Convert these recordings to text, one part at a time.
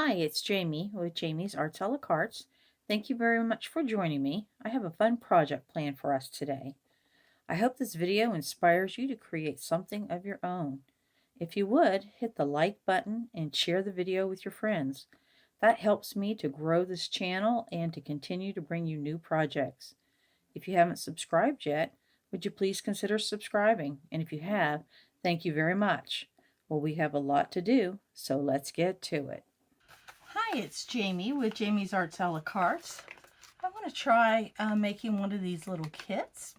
Hi, it's Jamie with Jamie's Arts a la Cartes. Thank you very much for joining me. I have a fun project planned for us today. I hope this video inspires you to create something of your own. If you would, hit the like button and share the video with your friends. That helps me to grow this channel and to continue to bring you new projects. If you haven't subscribed yet, would you please consider subscribing? And if you have, thank you very much. Well, we have a lot to do, so let's get to it. Hi, it's Jamie with Jamie's Arts a la Cartes. I want to try making one of these little kits.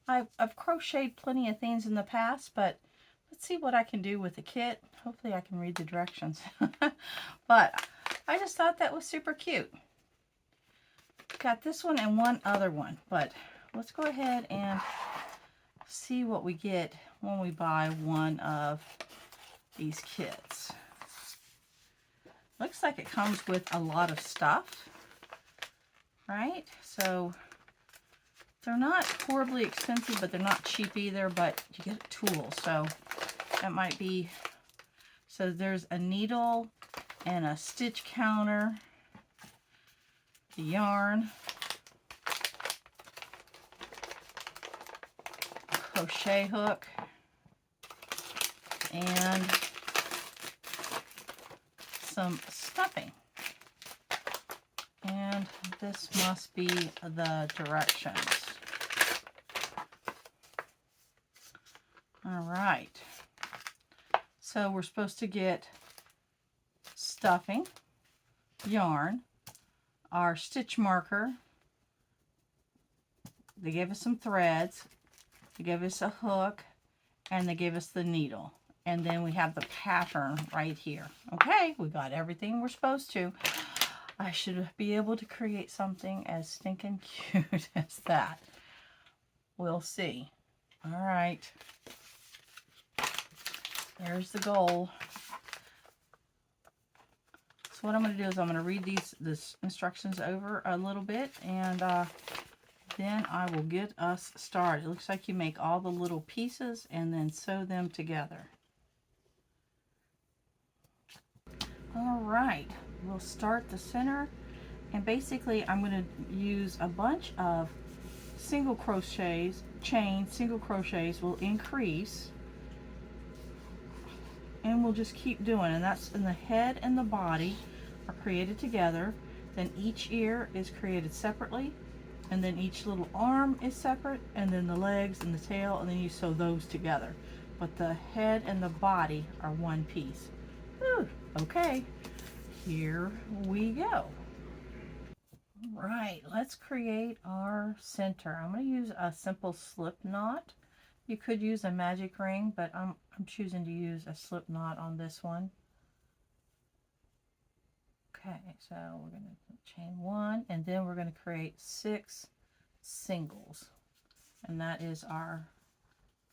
I've crocheted plenty of things in the past, but let's see what I can do with the kit. Hopefully I can read the directions. But I just thought that was super cute. Got this one and one other one, but let's go ahead and see what we get when we buy one of these kits. Looks like it comes with a lot of stuff, right? So they're not horribly expensive, but they're not cheap either, but you get tools, so that might be. So there's a needle and a stitch counter, the yarn, a crochet hook, and some stuffing. And this must be the directions. All right. So we're supposed to get stuffing, yarn, our stitch marker. They gave us some threads. They gave us a hook, and they gave us the needle. And then we have the pattern right here. Okay, we got everything we're supposed to. I should be able to create something as stinking cute as that. We'll see. All right. There's the goal. So what I'm going to do is I'm going to read these instructions over a little bit, and then I will get us started. It looks like you make all the little pieces and then sew them together. All right, we'll start the center, and basically I'm going to use a bunch of single crochets, single crochets will increase, and we'll just keep doing, and that's in the head and the body are created together, then each ear is created separately, and then each little arm is separate, and then the legs and the tail, and then you sew those together, but the head and the body are one piece. Whew. Okay, here we go. All right, let's create our center. I'm going to use a simple slip knot. You could use a magic ring, but I'm choosing to use a slip knot on this one. Okay, so we're going to chain one, and then we're going to create 6 singles, and that is our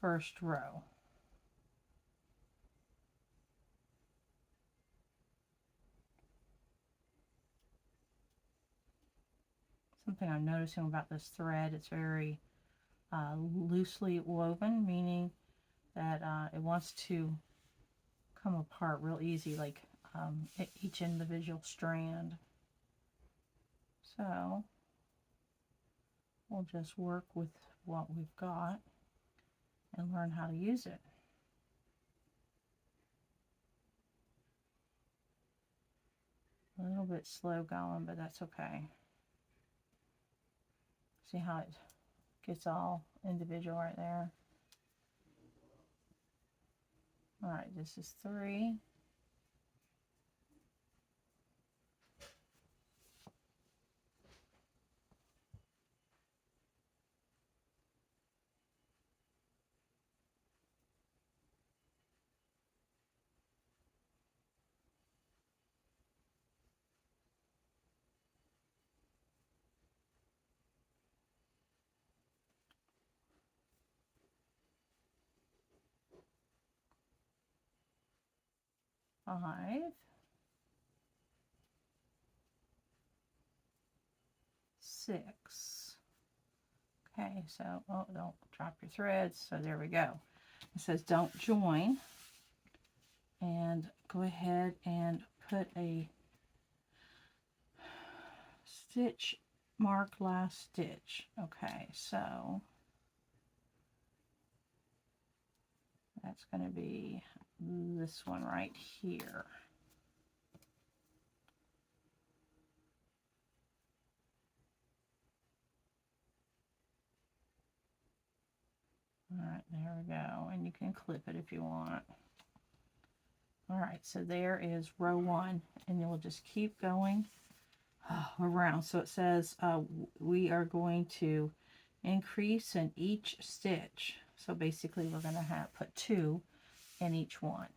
first row. Something I'm noticing about this thread, it's very loosely woven, meaning that it wants to come apart real easy, like each individual strand. So we'll just work with what we've got and learn how to use it. A little bit slow going, but that's okay. See how it gets all individual right there? All right, this is 3. Five, 6. Okay, so oh, don't drop your threads. So there we go. It says don't join, and go ahead and put a stitch mark last stitch. Okay, so that's going to be this one right here. All right, there we go. And you can clip it if you want. All right, so there is row 1, and then we'll just keep going around. So it says we are going to increase in each stitch. So basically we're going to put 2 in each one.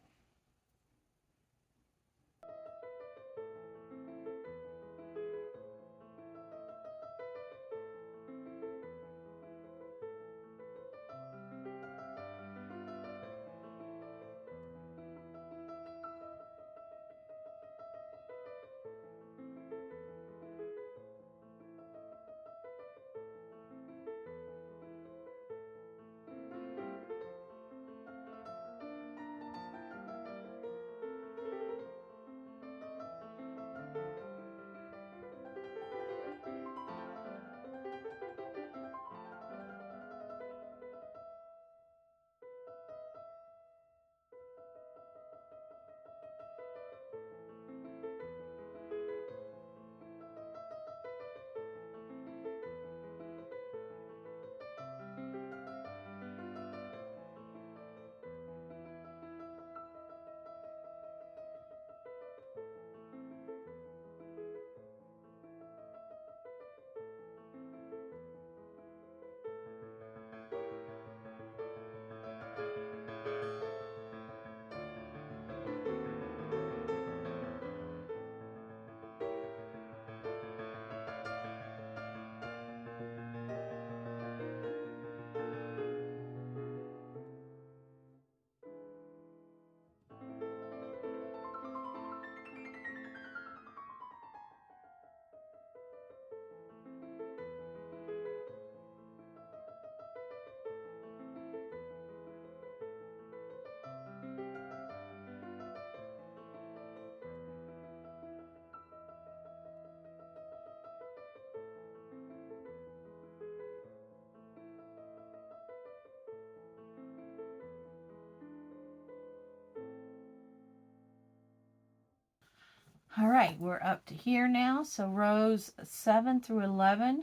All right, we're up to here now. So rows 7 through 11,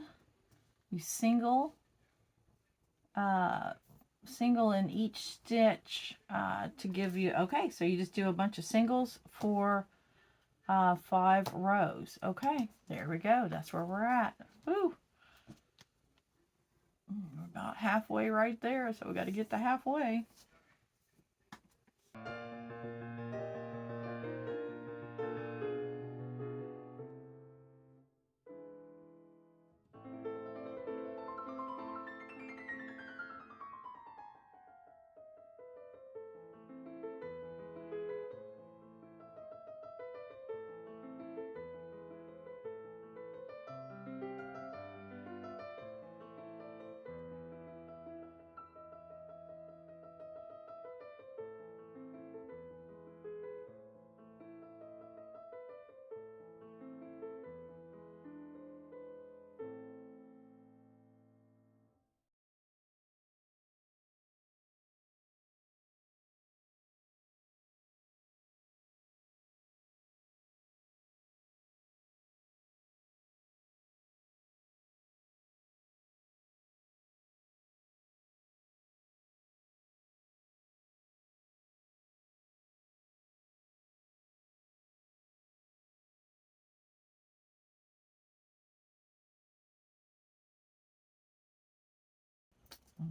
you single in each stitch to give you, okay, so you just do a bunch of singles for 5 rows. Okay, there we go. That's where we're at. Woo! We're about halfway right there, so we got to get to halfway.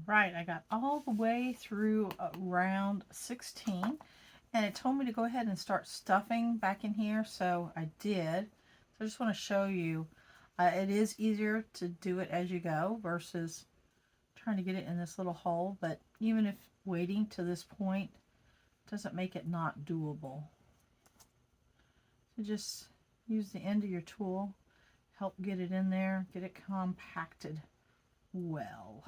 Right, I got all the way through round 16, and it told me to go ahead and start stuffing back in here, so I did. So I just want to show you, it is easier to do it as you go versus trying to get it in this little hole, but even if waiting to this point doesn't make it not doable. So just use the end of your tool, help get it in there, get it compacted well.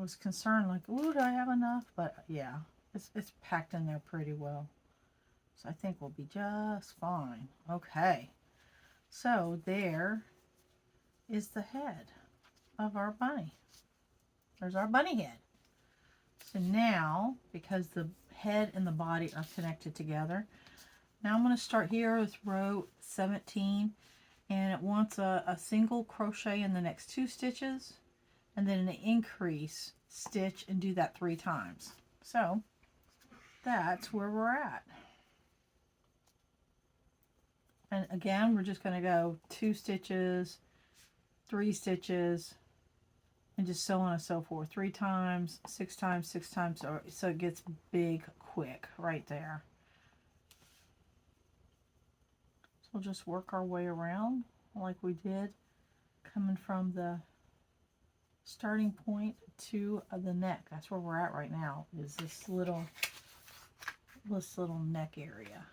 was concerned, like, ooh, do I have enough? But yeah, it's packed in there pretty well. So I think we'll be just fine. Okay, so there is the head of our bunny. There's our bunny head. So now, because the head and the body are connected together, now I'm going to start here with row 17, and it wants a single crochet in the next 2 stitches, and then an increase stitch, and do that 3 times. So that's where we're at. And again, we're just going to go 2 stitches, 3 stitches, and just so on and so forth. 3 times, 6 times, 6 times, so it gets big quick right there. So we'll just work our way around like we did, coming from the starting point to the neck. That's where we're at right now, is this little neck area.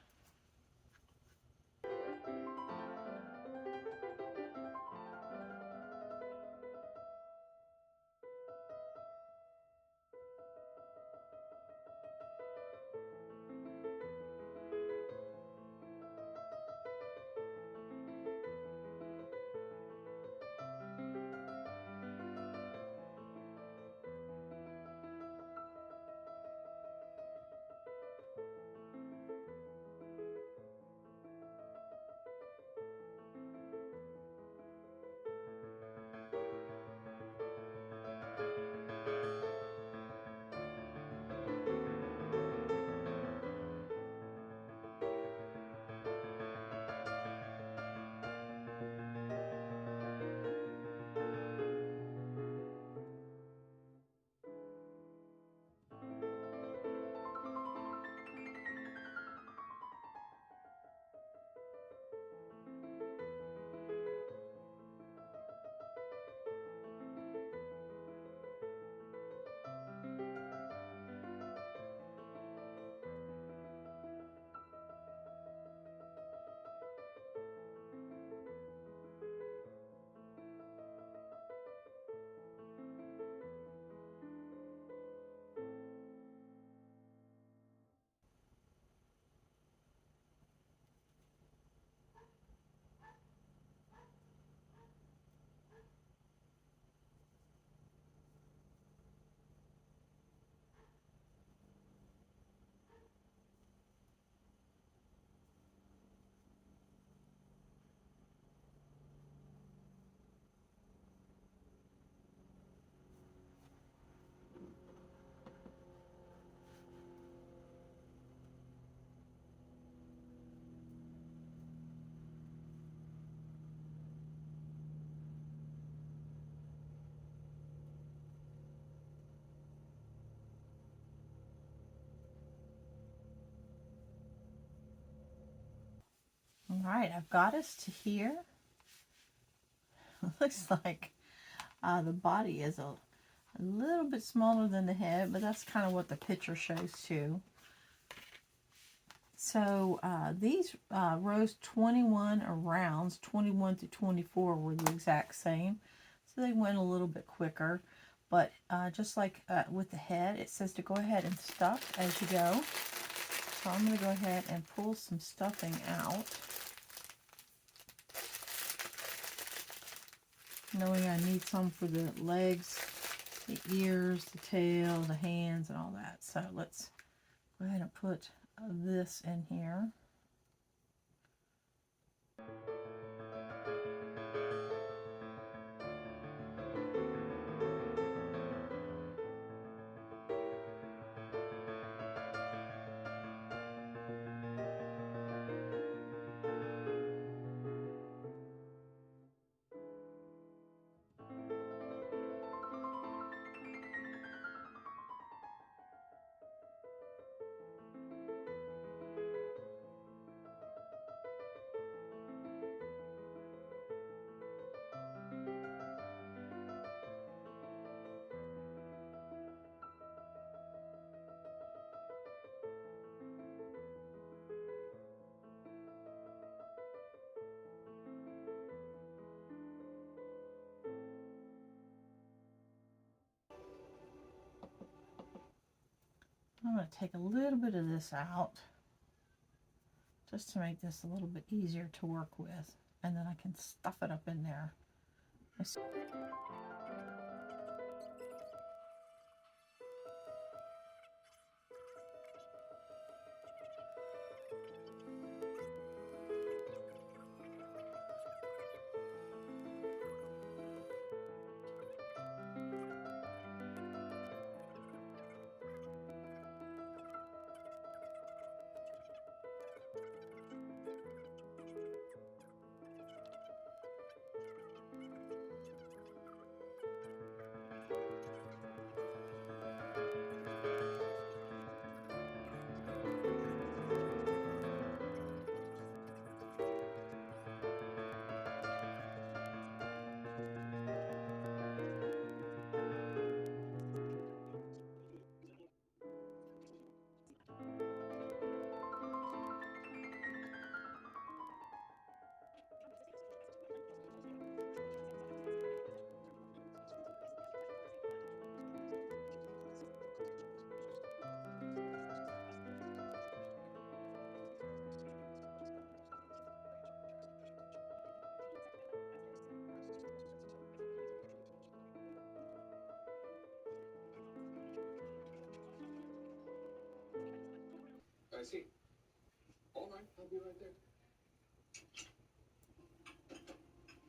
All right, I've got us to here. Looks like the body is a little bit smaller than the head, but that's kind of what the picture shows too. So these rows 21 are rounds, 21 to 24 were the exact same. So they went a little bit quicker, but just like with the head, it says to go ahead and stuff as you go. So I'm going to go ahead and pull some stuffing out, knowing I need some for the legs, the ears, the tail, the hands, and all that. So let's go ahead and put this in here. going to take a little bit of this out just to make this a little bit easier to work with, and then I can stuff it up in there. I see. All right, I'll be right there.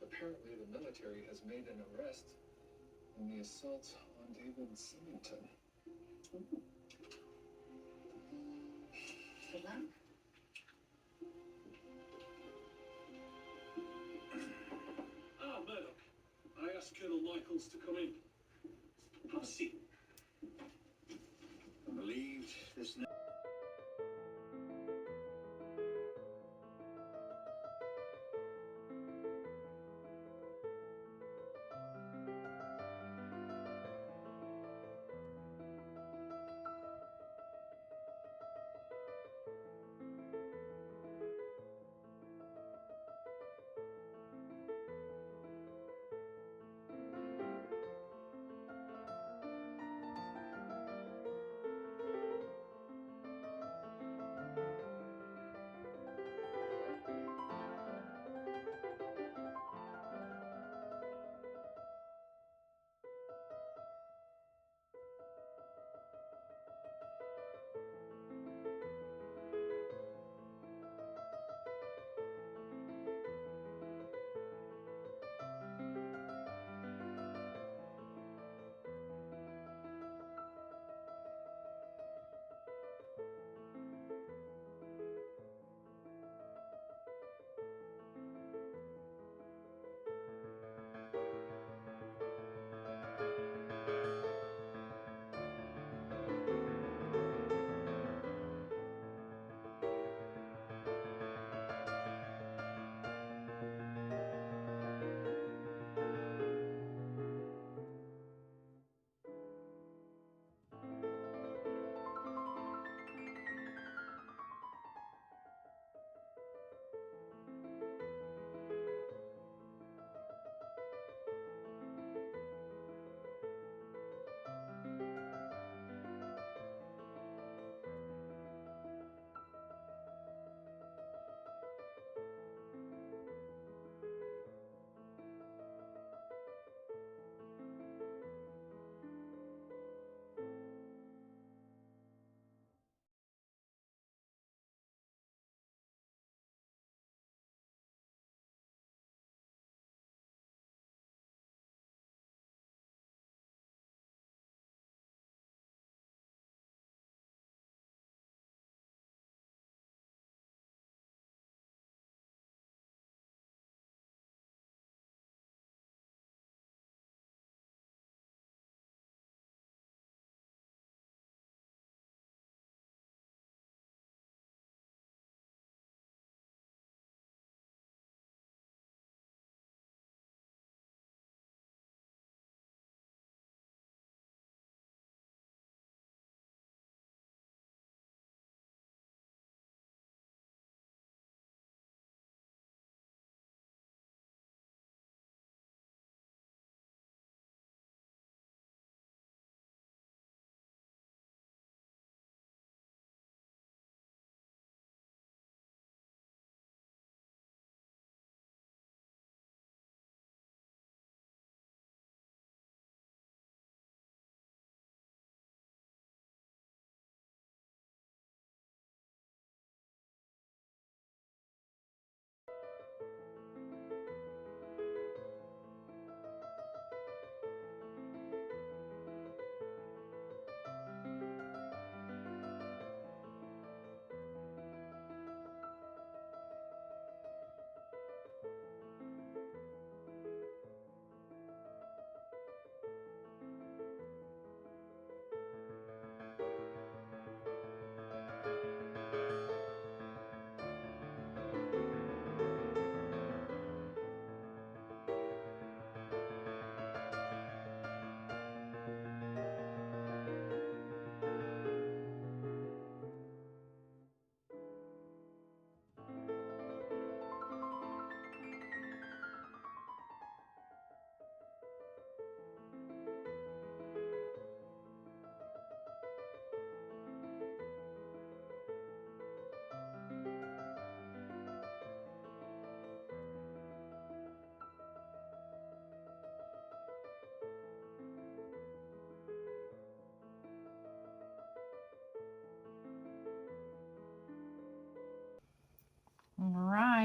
Apparently, the military has made an arrest in the assault on David Symington. Good luck. Ah, Murdoch. I asked Colonel Michaels to come in. Have a seat. I believe this.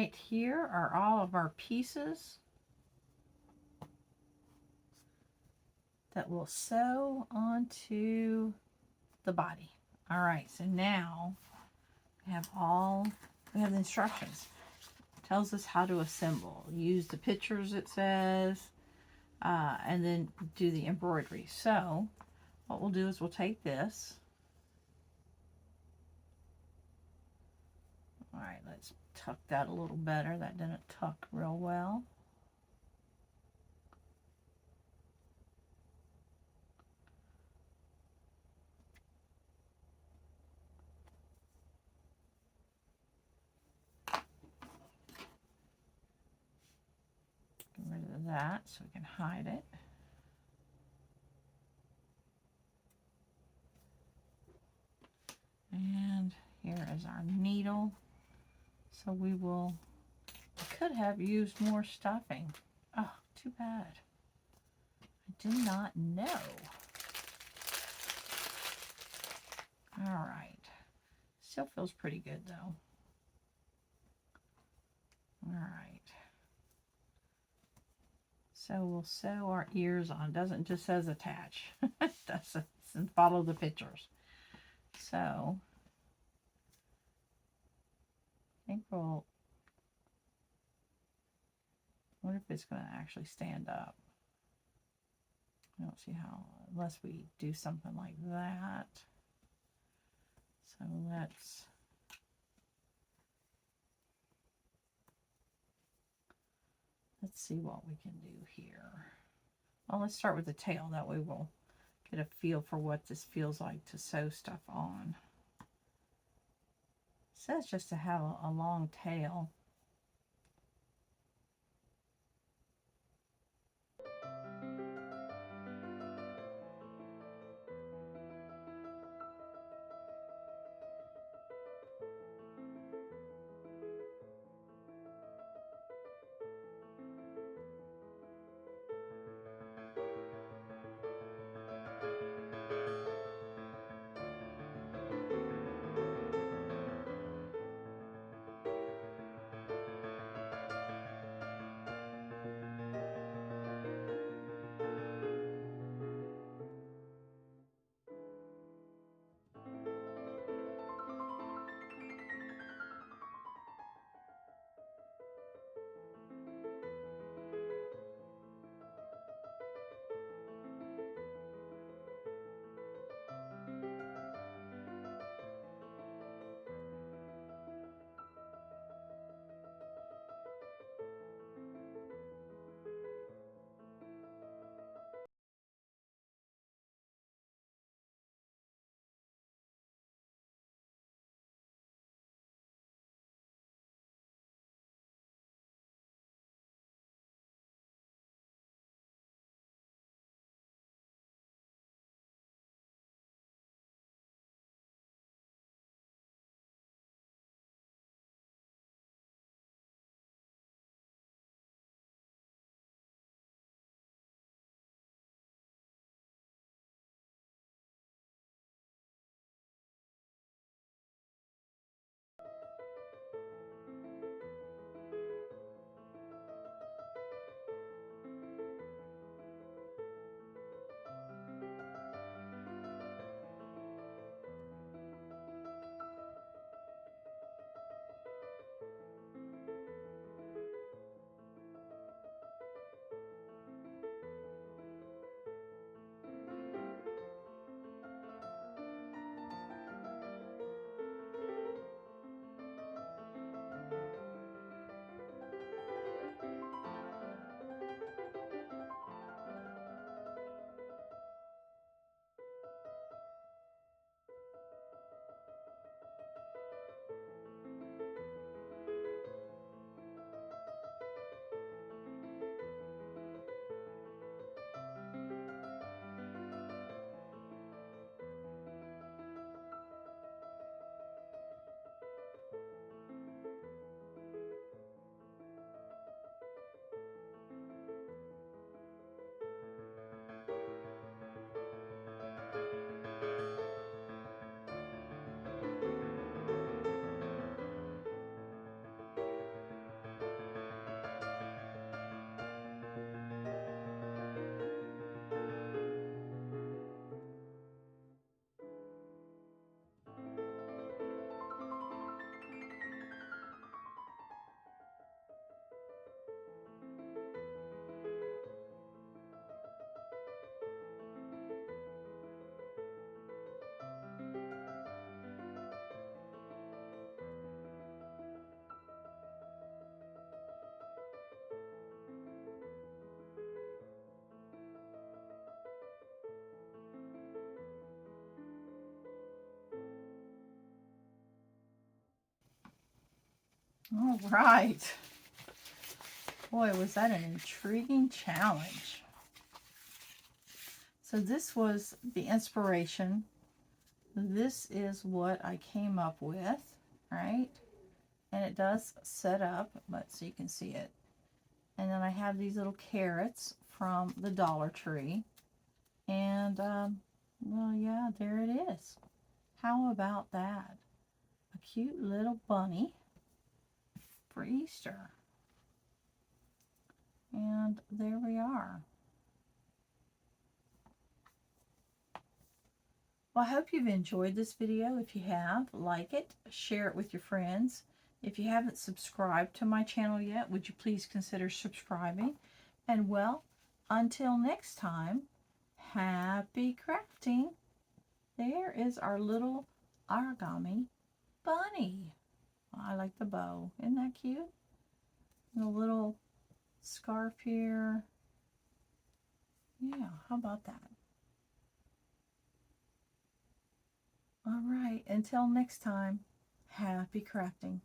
right here are all of our pieces that will sew onto the body. All right, so now we have the instructions. It tells us how to assemble. Use the pictures, it says, and then do the embroidery. So what we'll do is we'll take this. All right, let's tuck that a little better. That didn't tuck real well. Get rid of that so we can hide it. And here is our needle. So we could have used more stuffing. Oh, too bad. I did not know. All right. Still feels pretty good though. All right. So we'll sew our ears on. Doesn't just says attach. It doesn't follow the pictures. So I think I wonder if it's going to actually stand up. I don't see how, unless we do something like that. So let's see what we can do here. Well, let's start with the tail. That way we'll get a feel for what this feels like to sew stuff on. It says just to have a long tail. All right. Boy, was that an intriguing challenge. So this was the inspiration. This is what I came up with, right? And it does set up, but so you can see it. And then I have these little carrots from the Dollar Tree. And, well, yeah, there it is. How about that? A cute little bunny for Easter. And there we are. Well, I hope you've enjoyed this video. If you have, like it, share it with your friends. If you haven't subscribed to my channel yet, would you please consider subscribing? And well, until next time, happy crafting. There is our little origami bunny. I like the bow. Isn't that cute? And a little scarf here. Yeah, how about that? All right, until next time, happy crafting.